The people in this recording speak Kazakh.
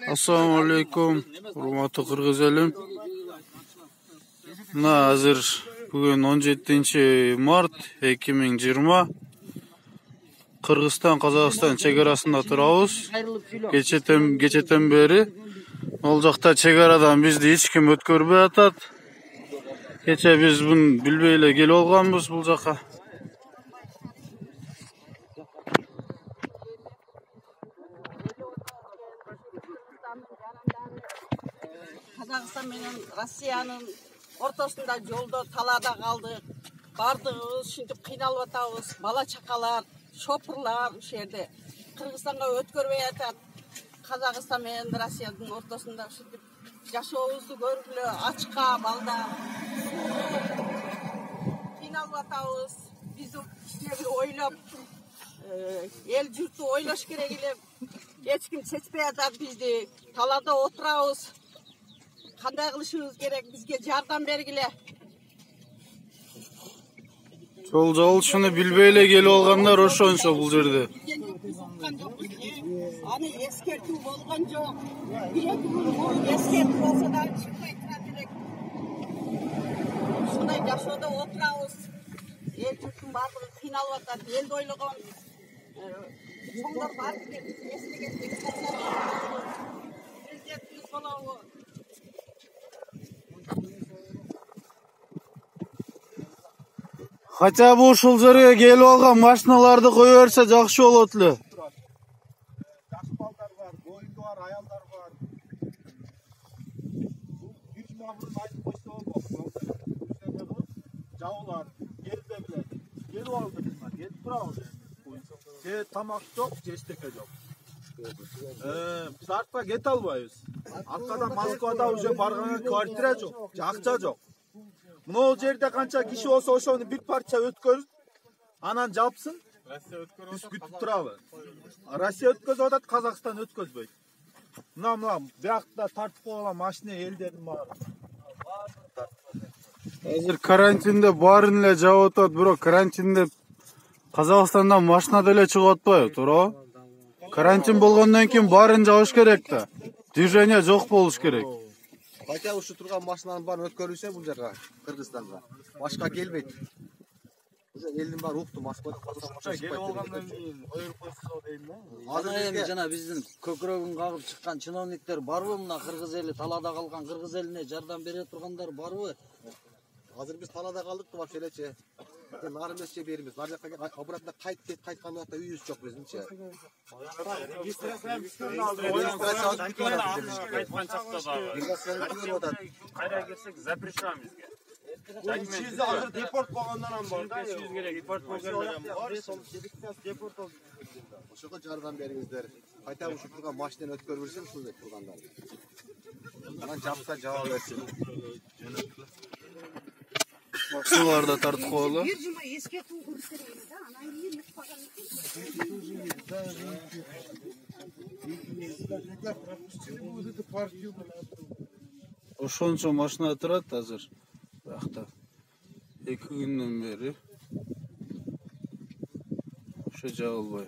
Assalamu alaikum, hurmatly Kırgız elim. Mına hazır bugün 17 Mart 2020. Kırgızstan Kazakistan chegarasında turabız. Geçeten beri ol jakta chegaradan bizdi hiç kim ötkөрбөй atat. Keche biz bunu bilbey ele kelip alganбыз bul jaka. Kazakistan menен Rossiyanın ortasında yolda talada kaldık. Bardığız, şimdi kıynalып atabız. Bala çakalar, şopurlar bu yerde. Kırgızstan'a ötkörбөй atat. Kazakistan menен Rossiyanın ortasında şimdi yaşoobузду көргүлө, açka, balda. Kıynalып atabız. Biz oylap, el jurttu oylaş kerek ele. Hiç kim seçpey atat bizdi. Talada oturabız. Kanday kılışımız gerek, bizge jardam bergile. Жол жабылышыны билбей эле келип алгандар ошончо бул жерде. Аны эскертүү болгон жок. Эскертүү болсо да чыкпай тура берек. Ушундай жашоодо отурабыз. Эл журттун баардыгы кыйналып атат. Элди ойлогон чоңдор бар деп эстеген президентибиз болобу. Хотя бы ушул жерге келип алган машиналарды кое берсе жакшы болот эле. Жаш балдар бар, боюнду бар, аялдар бар. Бул 1 жума мурун айтып койсо болот. Жабылар, келбе билет. Келип алды мына, кетип турабыз. Же тамак жок, же эчтеке жок. Биз артка кете албайбыз. Аркада Москвада уже барганга квартира жок, акча жок. Мына жерде канча киши болсо ошону бир парча өткөрүп, анан жапсын. Биз күтүп турабыз. Россия өткөзүп атат, Казакстан өткөзбөйт. Мына биякта тартып койгон машина элдердин баары. Азыр карантинде баарын эле жабып атат, бирок карантинде Казакстандан машина деле чыгып атпайбы, туурабы? Карантин болгондон кийин баарын жабыш керек да. Движение жок болуш керек. Хотя ушу турган машинаның баарын өткөрүлсө бул жака Кыргызстанга. Башка келбейт. Уже элдин баары укту Москвада Келип алгандан кийин коюп койсо дейм да. Азыр эми жана биздин көкүрөгүн кагып чыккан чиновниктер барбы, мына кыргыз эли талада калган кыргыз элине жардам бере тургандар барбы? Азыр биз талада калдык да вообще элечи. Нары эмесче беребиз. Нар жака обратно кайткан убакта үйүбүз жок биздинчи. Кайра келсек запрещаем бизге. Чизде азыр депорт болгондон бар да. Чиз керек, депорт болгондон бар. Депорт болду. Ошого жардам бериңиздер. Кайта ушу турган машинаны өткөрүп берсем ушул деп тургандар. Анан жапса жаба берсин. Машиналарды тартып коелу. Bir cuma eskертүү көрсөтөбүз да, анан кийин укпаган. Ошончо машина турат азыр. Биякта 2 күндөн бери. Ошо жабылбай.